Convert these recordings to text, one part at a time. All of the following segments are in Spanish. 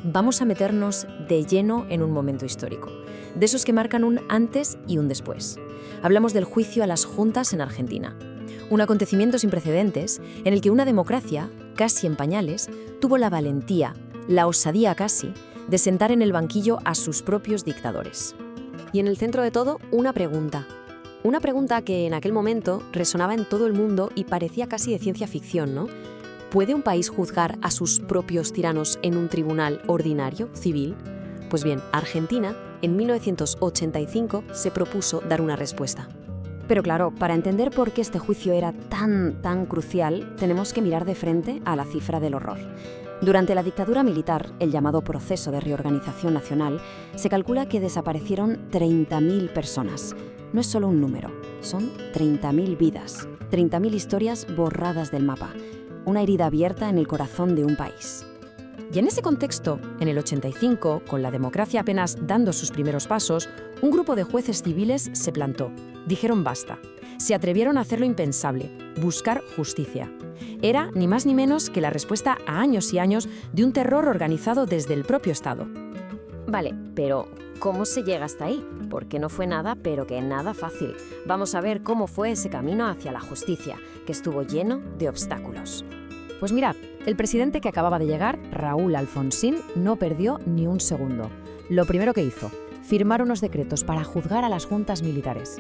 vamos a meternos de lleno en un momento histórico, de esos que marcan un antes y un después. Hablamos del juicio a las juntas en Argentina, un acontecimiento sin precedentes en el que una democracia, casi en pañales, tuvo la valentía, la osadía casi, de sentar en el banquillo a sus propios dictadores. Y en el centro de todo, una pregunta. Una pregunta que en aquel momento resonaba en todo el mundo y parecía casi de ciencia ficción, ¿no? ¿Puede un país juzgar a sus propios tiranos en un tribunal ordinario, civil? Pues bien, Argentina, en 1985, se propuso dar una respuesta. Pero claro, para entender por qué este juicio era tan crucial, tenemos que mirar de frente a la cifra del horror. Durante la dictadura militar, el llamado Proceso de Reorganización Nacional, se calcula que desaparecieron 30.000 personas. No es solo un número, son 30.000 vidas, 30.000 historias borradas del mapa, una herida abierta en el corazón de un país. Y en ese contexto, en el 85, con la democracia apenas dando sus primeros pasos, un grupo de jueces civiles se plantó. Dijeron basta. Se atrevieron a hacer lo impensable, buscar justicia. Era ni más ni menos que la respuesta a años y años de un terror organizado desde el propio Estado. Vale, pero ¿cómo se llega hasta ahí? Porque no fue nada, pero que nada fácil. Vamos a ver cómo fue ese camino hacia la justicia, que estuvo lleno de obstáculos. Pues mirad, el presidente que acababa de llegar, Raúl Alfonsín, no perdió ni un segundo. Lo primero que hizo, firmar unos decretos para juzgar a las juntas militares.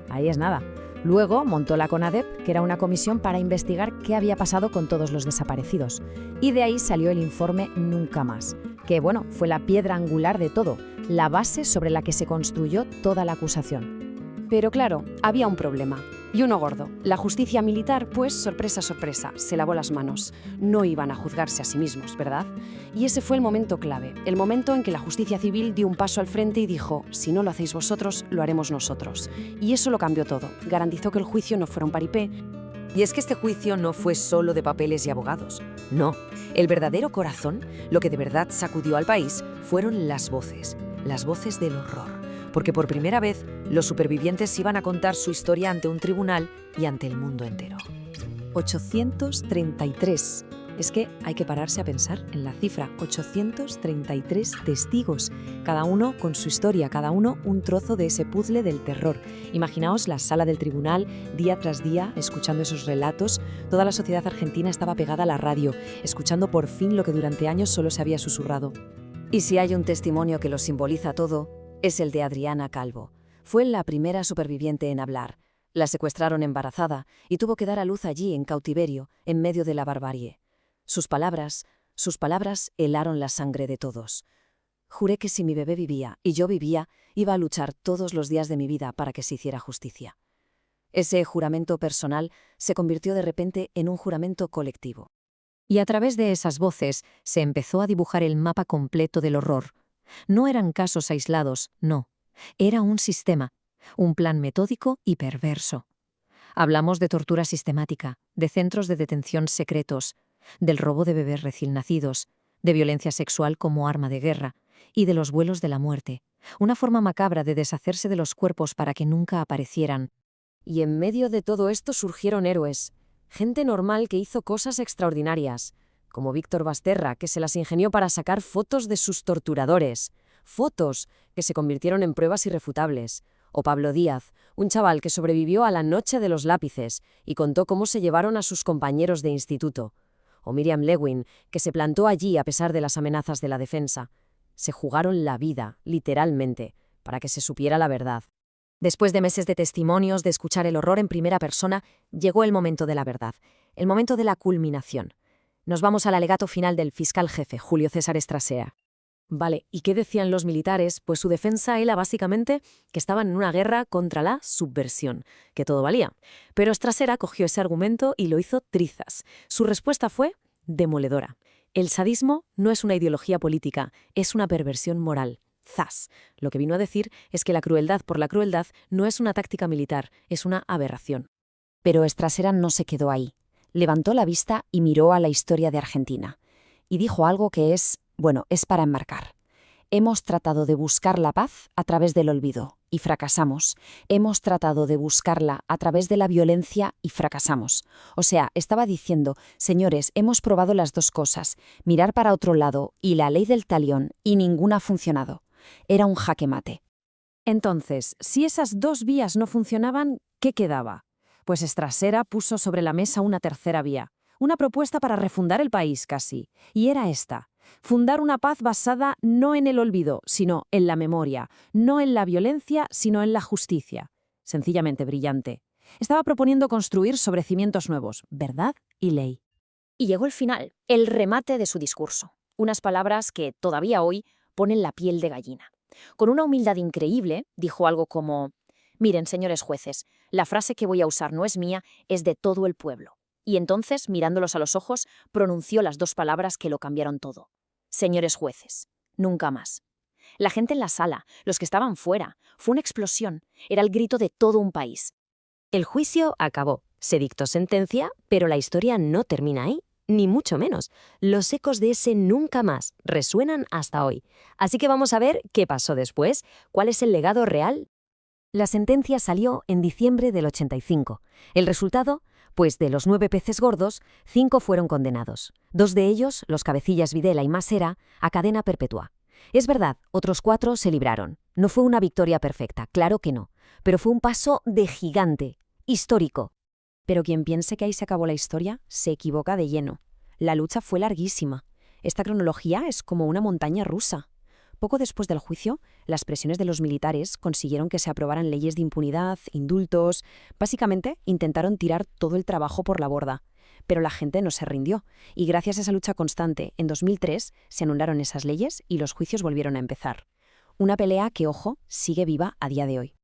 Ahí es nada. Luego montó la CONADEP, que era una comisión para investigar qué había pasado con todos los desaparecidos. Y de ahí salió el informe Nunca Más, que bueno, fue la piedra angular de todo, la base sobre la que se construyó toda la acusación. Pero claro, había un problema, y uno gordo. La justicia militar, pues, sorpresa, sorpresa, se lavó las manos. No iban a juzgarse a sí mismos, ¿verdad? Y ese fue el momento clave, el momento en que la justicia civil dio un paso al frente y dijo, si no lo hacéis vosotros, lo haremos nosotros. Y eso lo cambió todo, garantizó que el juicio no fuera un paripé. Y es que este juicio no fue solo de papeles y abogados. No, el verdadero corazón, lo que de verdad sacudió al país, fueron las voces del horror. Porque por primera vez los supervivientes iban a contar su historia ante un tribunal y ante el mundo entero. 833. Es que hay que pararse a pensar en la cifra. 833 testigos, cada uno con su historia, cada uno un trozo de ese puzzle del terror. Imaginaos la sala del tribunal, día tras día, escuchando esos relatos. Toda la sociedad argentina estaba pegada a la radio, escuchando por fin lo que durante años solo se había susurrado. Y si hay un testimonio que lo simboliza todo, es el de Adriana Calvo. Fue la primera superviviente en hablar. La secuestraron embarazada y tuvo que dar a luz allí, en cautiverio, en medio de la barbarie. Sus palabras helaron la sangre de todos. Juré que si mi bebé vivía y yo vivía, iba a luchar todos los días de mi vida para que se hiciera justicia. Ese juramento personal se convirtió de repente en un juramento colectivo. Y a través de esas voces se empezó a dibujar el mapa completo del horror. No eran casos aislados, no. Era un sistema, un plan metódico y perverso. Hablamos de tortura sistemática, de centros de detención secretos, del robo de bebés recién nacidos, de violencia sexual como arma de guerra y de los vuelos de la muerte, una forma macabra de deshacerse de los cuerpos para que nunca aparecieran. Y en medio de todo esto surgieron héroes, gente normal que hizo cosas extraordinarias, como Víctor Basterra, que se las ingenió para sacar fotos de sus torturadores, fotos que se convirtieron en pruebas irrefutables, o Pablo Díaz, un chaval que sobrevivió a la noche de los lápices y contó cómo se llevaron a sus compañeros de instituto, o Miriam Lewin, que se plantó allí a pesar de las amenazas de la defensa. Se jugaron la vida, literalmente, para que se supiera la verdad. Después de meses de testimonios, de escuchar el horror en primera persona, llegó el momento de la verdad, el momento de la culminación. Nos vamos al alegato final del fiscal jefe, Julio César Estrasera. Vale, ¿y qué decían los militares? Pues su defensa era básicamente que estaban en una guerra contra la subversión, que todo valía. Pero Estrasera cogió ese argumento y lo hizo trizas. Su respuesta fue demoledora. El sadismo no es una ideología política, es una perversión moral. Zas. Lo que vino a decir es que la crueldad por la crueldad no es una táctica militar, es una aberración. Pero Estrasera no se quedó ahí. Levantó la vista y miró a la historia de Argentina. Y dijo algo que es para enmarcar. Hemos tratado de buscar la paz a través del olvido, y fracasamos. Hemos tratado de buscarla a través de la violencia y fracasamos. O sea, estaba diciendo, señores, hemos probado las dos cosas, mirar para otro lado y la ley del talión, y ninguna ha funcionado. Era un jaque mate. Entonces, si esas dos vías no funcionaban, ¿qué quedaba? Pues Estrasera puso sobre la mesa una tercera vía, una propuesta para refundar el país casi, y era esta: fundar una paz basada no en el olvido, sino en la memoria, no en la violencia, sino en la justicia. Sencillamente brillante. Estaba proponiendo construir sobre cimientos nuevos, verdad y ley. Y llegó el final, el remate de su discurso. Unas palabras que, todavía hoy, ponen la piel de gallina. Con una humildad increíble, dijo algo como: «Miren, señores jueces, la frase que voy a usar no es mía, es de todo el pueblo». Y entonces, mirándolos a los ojos, pronunció las dos palabras que lo cambiaron todo. «Señores jueces, nunca más». La gente en la sala, los que estaban fuera, fue una explosión. Era el grito de todo un país. El juicio acabó. Se dictó sentencia, pero la historia no termina ahí, ni mucho menos. Los ecos de ese nunca más resuenan hasta hoy. Así que vamos a ver qué pasó después, cuál es el legado real. La sentencia salió en diciembre del 85. El resultado, pues de los 9 peces gordos, 5 fueron condenados. 2 de ellos, los cabecillas Videla y Masera, a cadena perpetua. Es verdad, otros 4 se libraron. No fue una victoria perfecta, claro que no, pero fue un paso de gigante, histórico. Pero quien piense que ahí se acabó la historia, se equivoca de lleno. La lucha fue larguísima. Esta cronología es como una montaña rusa. Poco después del juicio, las presiones de los militares consiguieron que se aprobaran leyes de impunidad, indultos. Básicamente, intentaron tirar todo el trabajo por la borda. Pero la gente no se rindió, y gracias a esa lucha constante, en 2003 se anularon esas leyes y los juicios volvieron a empezar. Una pelea que, ojo, sigue viva a día de hoy.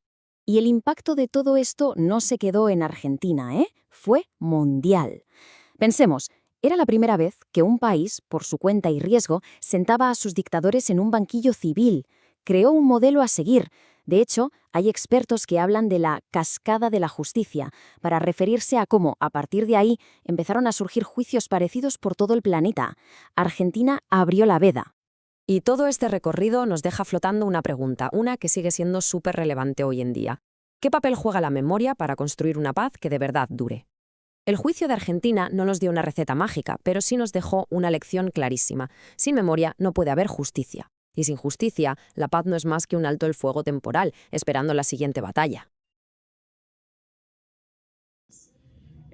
Y el impacto de todo esto no se quedó en Argentina, Fue mundial. Pensemos, era la primera vez que un país, por su cuenta y riesgo, sentaba a sus dictadores en un banquillo civil. Creó un modelo a seguir. De hecho, hay expertos que hablan de la cascada de la justicia, para referirse a cómo, a partir de ahí, empezaron a surgir juicios parecidos por todo el planeta. Argentina abrió la veda. Y todo este recorrido nos deja flotando una pregunta, una que sigue siendo súper relevante hoy en día. ¿Qué papel juega la memoria para construir una paz que de verdad dure? El juicio de Argentina no nos dio una receta mágica, pero sí nos dejó una lección clarísima. Sin memoria no puede haber justicia. Y sin justicia, la paz no es más que un alto el fuego temporal, esperando la siguiente batalla.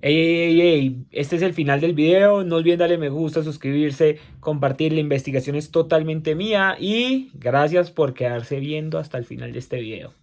Ey, ey, ey, ey, este es el final del video, no olviden darle me gusta, suscribirse, compartir, la investigación es totalmente mía y gracias por quedarse viendo hasta el final de este video.